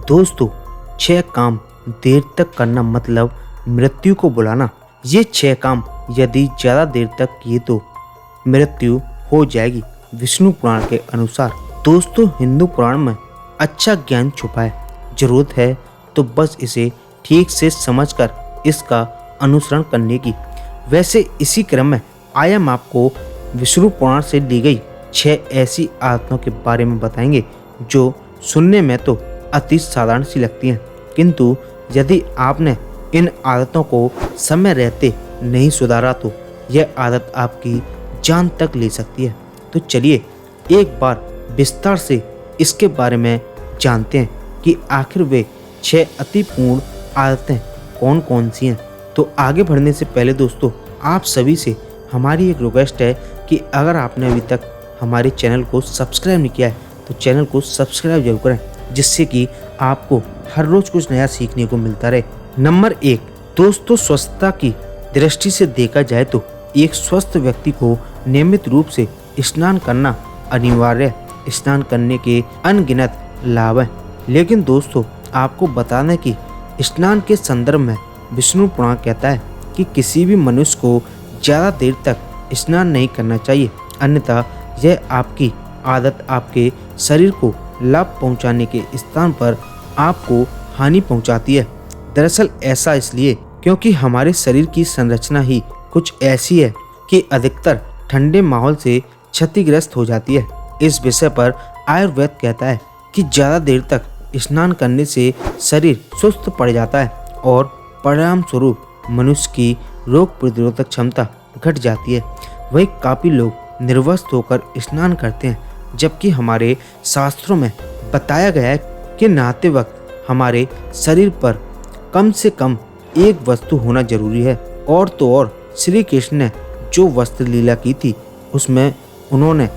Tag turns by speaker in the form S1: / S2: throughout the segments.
S1: दोस्तों, 6 काम देर तक करना मतलब मृत्यु को बुलाना। ये 6 काम यदि ज़्यादा देर तक किए तो मृत्यु हो जाएगी, विष्णु पुराण के अनुसार। दोस्तों, हिंदू पुराण में अच्छा ज्ञान छुपा है। जरूरत है तो बस इसे ठीक से समझकर इसका अनुसरण करने की। वैसे इसी क्रम में आज हम आपको विष्णु पुराण से ली गई 6 ऐसी आदतों के बारे में बताएंगे जो सुनने में तो अति साधारण सी लगती हैं, किंतु यदि आपने इन आदतों को समय रहते नहीं सुधारा तो यह आदत आपकी जान तक ले सकती है। तो चलिए एक बार विस्तार से इसके बारे में जानते हैं कि आखिर वे 6 अति पूर्ण आदतें कौन कौन सी हैं। तो आगे बढ़ने से पहले दोस्तों, आप सभी से हमारी एक रिक्वेस्ट है कि अगर आपने अभी तक हमारे चैनल को सब्सक्राइब नहीं किया है तो चैनल को सब्सक्राइब जरूर करें, जिससे कि आपको हर रोज कुछ नया सीखने को मिलता रहे। नंबर 1 दोस्तों, स्वच्छता की दृष्टि से देखा जाए तो एक स्वस्थ व्यक्ति को नियमित रूप से स्नान करना अनिवार्य है। स्नान करने के अनगिनत लाभ हैं, लेकिन दोस्तों आपको बता दें कि स्नान के संदर्भ में विष्णु पुराण कहता है कि किसी भी मनुष्य को ज़्यादा देर तक स्नान नहीं करना चाहिए, अन्यथा यह आपकी आदत आपके शरीर को लाभ पहुंचाने के स्थान पर आपको हानि पहुंचाती है। दरअसल ऐसा इसलिए क्योंकि हमारे शरीर की संरचना ही कुछ ऐसी है कि अधिकतर ठंडे माहौल से क्षतिग्रस्त हो जाती है। इस विषय पर आयुर्वेद कहता है कि ज़्यादा देर तक स्नान करने से शरीर सुस्त पड़ जाता है और परिणाम स्वरूप मनुष्य की रोग प्रतिरोधक क्षमता घट जाती है। वहीं काफ़ी लोग निर्वस्त्र होकर स्नान करते हैं, जबकि हमारे शास्त्रों में बताया गया है कि नहाते वक्त हमारे शरीर पर कम से कम एक वस्तु होना जरूरी है। और तो और श्री कृष्ण ने जो वस्त्र लीला की थी उसमें उन्होंने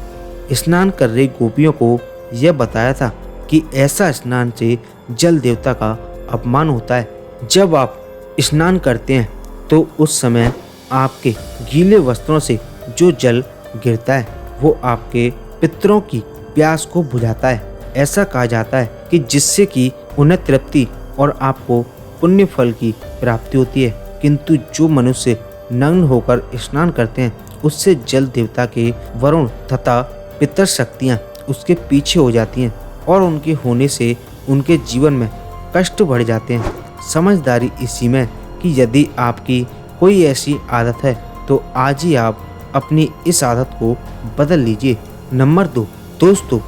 S1: स्नान कर रही गोपियों को यह बताया था कि ऐसा स्नान से जल देवता का अपमान होता है। जब आप स्नान करते हैं तो उस समय आपके गीले वस्त्रों से जो जल गिरता है वो आपके पितरों की प्यास को बुझाता है। ऐसा कहा जाता है कि जिससे कि उन्हें तृप्ति और आपको पुण्य फल की प्राप्ति होती है, किंतु जो मनुष्य नग्न होकर स्नान करते हैं उससे जल देवता के वरुण तथा पितर शक्तियाँ उसके पीछे हो जाती हैं और उनके होने से उनके जीवन में कष्ट बढ़ जाते हैं। समझदारी इसी में कि यदि आपकी कोई ऐसी आदत है तो आज ही आप अपनी इस आदत को बदल लीजिए। नंबर 2 दोस्तों,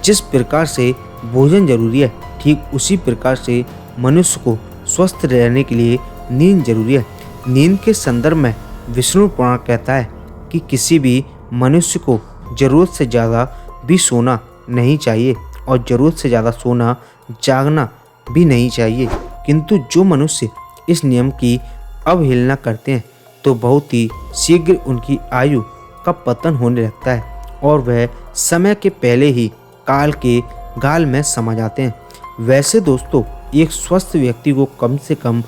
S1: जिस प्रकार से भोजन जरूरी है ठीक उसी प्रकार से मनुष्य को स्वस्थ रहने के लिए नींद जरूरी है। नींद के संदर्भ में विष्णु पुराण कहता है कि किसी भी मनुष्य को जरूरत से ज़्यादा भी सोना नहीं चाहिए और ज़रूरत से ज़्यादा सोना जागना भी नहीं चाहिए, किंतु जो मनुष्य इस नियम की अवहेलना करते हैं तो बहुत ही शीघ्र उनकी आयु का पतन होने लगता है और वह समय के पहले ही काल के गाल में समा जाते हैं। वैसे दोस्तों, एक स्वस्थ व्यक्ति को कम से कम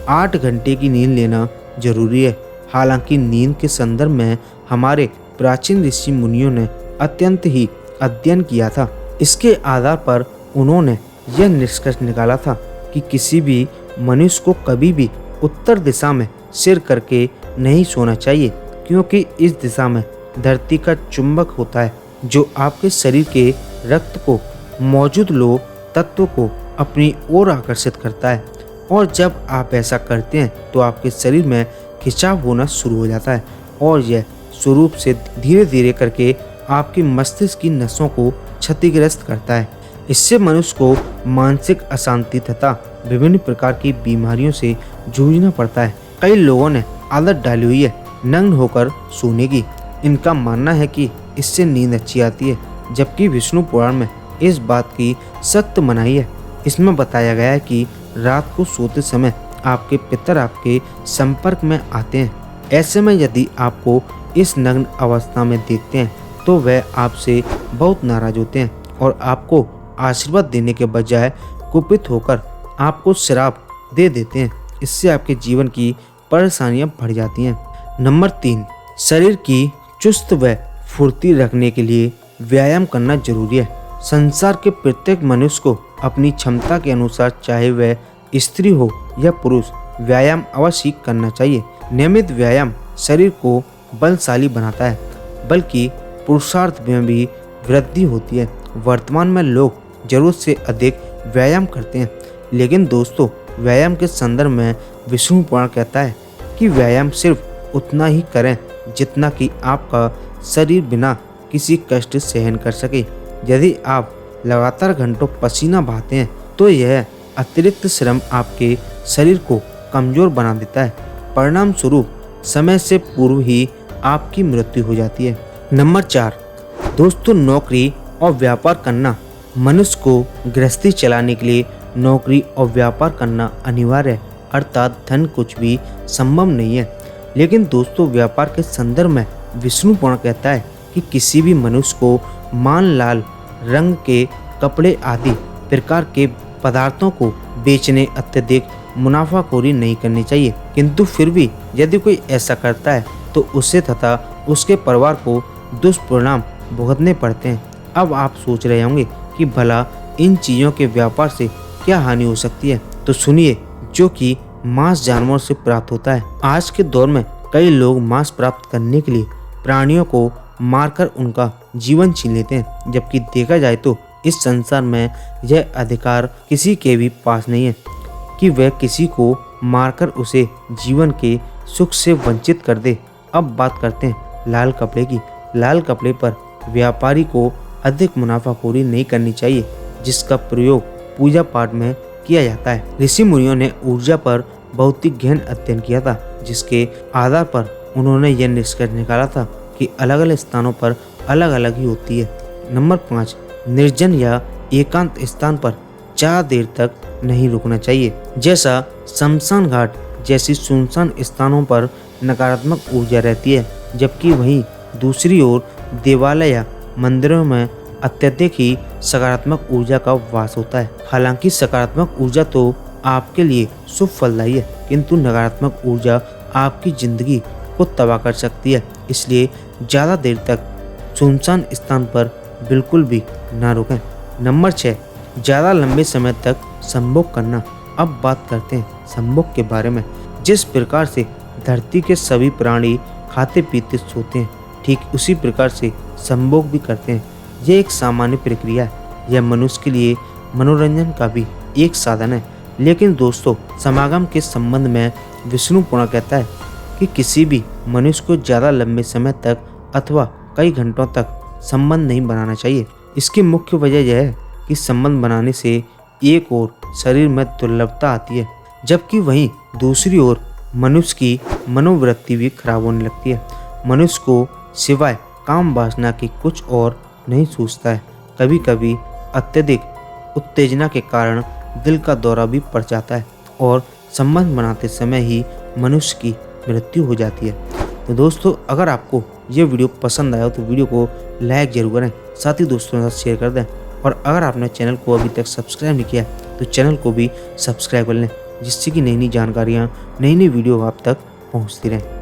S1: 8 घंटे की नींद लेना जरूरी है। हालांकि नींद के संदर्भ में हमारे प्राचीन ऋषि मुनियों ने अत्यंत ही अध्ययन किया था। इसके आधार पर उन्होंने यह निष्कर्ष निकाला था कि किसी भी मनुष्य को कभी भी उत्तर दिशा में सिर करके नहीं सोना चाहिए, क्योंकि इस दिशा में धरती का चुंबक होता है जो आपके शरीर के रक्त को मौजूद लोह तत्व को अपनी ओर आकर्षित करता है और जब आप ऐसा करते हैं तो आपके शरीर में खिंचाव होना शुरू हो जाता है और यह स्वरूप से धीरे धीरे करके आपके मस्तिष्क की नसों को क्षतिग्रस्त करता है। इससे मनुष्य को मानसिक अशांति तथा विभिन्न प्रकार की बीमारियों से जूझना पड़ता है। कई लोगों ने आदत डाली हुई है नग्न होकर सोने की। इनका मानना है कि इससे नींद अच्छी आती है, जबकि विष्णु पुराण में इस बात की सख्त मनाही है। इसमें बताया गया है कि रात को सोते समय आपके पितर आपके संपर्क में आते हैं। ऐसे में यदि आपको इस नग्न अवस्था में देखते हैं तो वह आपसे बहुत नाराज होते हैं और आपको आशीर्वाद देने के बजाय कुपित होकर आपको श्राप दे देते हैं। इससे आपके जीवन की परेशानियां बढ़ जाती हैं। नंबर 3 शरीर की चुस्त व फुर्ती रखने के लिए व्यायाम करना जरूरी है। संसार के प्रत्येक मनुष्य को अपनी क्षमता के अनुसार, चाहे वह स्त्री हो या पुरुष, व्यायाम अवश्य करना चाहिए। नियमित व्यायाम शरीर को बलशाली बनाता है, बल्कि पुरुषार्थ में भी वृद्धि होती है। वर्तमान में लोग जरूरत से अधिक व्यायाम करते हैं, लेकिन दोस्तों व्यायाम के संदर्भ में विष्णु पुराण कहता है कि व्यायाम सिर्फ उतना ही करें जितना कि आपका शरीर बिना किसी कष्ट सहन कर सके। यदि आप लगातार घंटों पसीना बहाते हैं तो यह अतिरिक्त श्रम आपके शरीर को कमजोर बना देता है। परिणाम स्वरूप समय से पूर्व ही आपकी मृत्यु हो जाती है। नंबर 4, दोस्तों नौकरी और व्यापार करना। मनुष्य को गृहस्थी चलाने के लिए नौकरी और व्यापार करना अनिवार्य है, अर्थात धन कुछ भी संभव नहीं है। लेकिन दोस्तों व्यापार के संदर्भ में विष्णु पुराण कहता है कि किसी भी मनुष्य को मान, लाल रंग के कपड़े आदि प्रकार के पदार्थों को बेचने अत्यधिक मुनाफाखोरी नहीं करनी चाहिए। किंतु फिर भी यदि कोई ऐसा करता है तो उसे तथा उसके परिवार को दुष्परिणाम भुगतने पड़ते हैं। अब आप सोच रहे होंगे कि भला इन चीज़ों के व्यापार से क्या हानि हो सकती है, तो सुनिए, जो कि मांस जानवरों से प्राप्त होता है। आज के दौर में कई लोग मांस प्राप्त करने के लिए प्राणियों को मारकर उनका जीवन छीन लेते हैं, जबकि देखा जाए तो इस संसार में यह अधिकार किसी के भी पास नहीं है कि वह किसी को मारकर उसे जीवन के सुख से वंचित कर दे। अब बात करते हैं लाल कपड़े की। लाल कपड़े पर व्यापारी को अधिक मुनाफाखोरी नहीं करनी चाहिए, जिसका प्रयोग पूजा पाठ में किया जाता है। ऋषि मुनियों ने ऊर्जा पर बहुत ही गहन अध्ययन किया था, जिसके आधार पर उन्होंने यह निष्कर्ष निकाला था कि अलग अलग स्थानों पर अलग अलग ही होती है। नंबर 5, निर्जन या एकांत स्थान पर ज़्यादा देर तक नहीं रुकना चाहिए। जैसा शमशान घाट जैसी सुनसान स्थानों पर नकारात्मक ऊर्जा रहती है, जबकि वहीं दूसरी ओर देवालय या मंदिरों में अत्यधिक ही सकारात्मक ऊर्जा का वास होता है। हालांकि सकारात्मक ऊर्जा तो आपके लिए शुभ फलदायी है, किंतु नकारात्मक ऊर्जा आपकी जिंदगी को तबाह कर सकती है। इसलिए ज़्यादा देर तक सुनसान स्थान पर बिल्कुल भी ना रुकें। नंबर 6, ज़्यादा लंबे समय तक संभोग करना। अब बात करते हैं संभोग के बारे में। जिस प्रकार से धरती के सभी प्राणी खाते पीते सोते हैं, ठीक उसी प्रकार से संभोग भी करते हैं। यह एक सामान्य प्रक्रिया है। यह मनुष्य के लिए मनोरंजन का भी एक साधन है। लेकिन दोस्तों समागम के संबंध में विष्णु पुराण कहता है कि किसी भी मनुष्य को ज़्यादा लंबे समय तक अथवा कई घंटों तक संबंध नहीं बनाना चाहिए। इसकी मुख्य वजह यह है कि संबंध बनाने से एक ओर शरीर में दुर्लभता आती है, जबकि वहीं दूसरी ओर मनुष्य की मनोवृत्ति भी खराब होने लगती है। मनुष्य को सिवाय काम वासना की कुछ और नहीं सूझता है। कभी कभी अत्यधिक उत्तेजना के कारण दिल का दौरा भी पड़ जाता है और संबंध बनाते समय ही मनुष्य की मृत्यु हो जाती है। तो दोस्तों अगर आपको ये वीडियो पसंद आया तो वीडियो को लाइक जरूर करें, साथ ही दोस्तों के साथ शेयर कर दें। और अगर आपने चैनल को अभी तक सब्सक्राइब नहीं किया तो चैनल को भी सब्सक्राइब कर लें, जिससे कि नई नई जानकारियाँ, नई नई वीडियो आप तक पहुँचती रहें।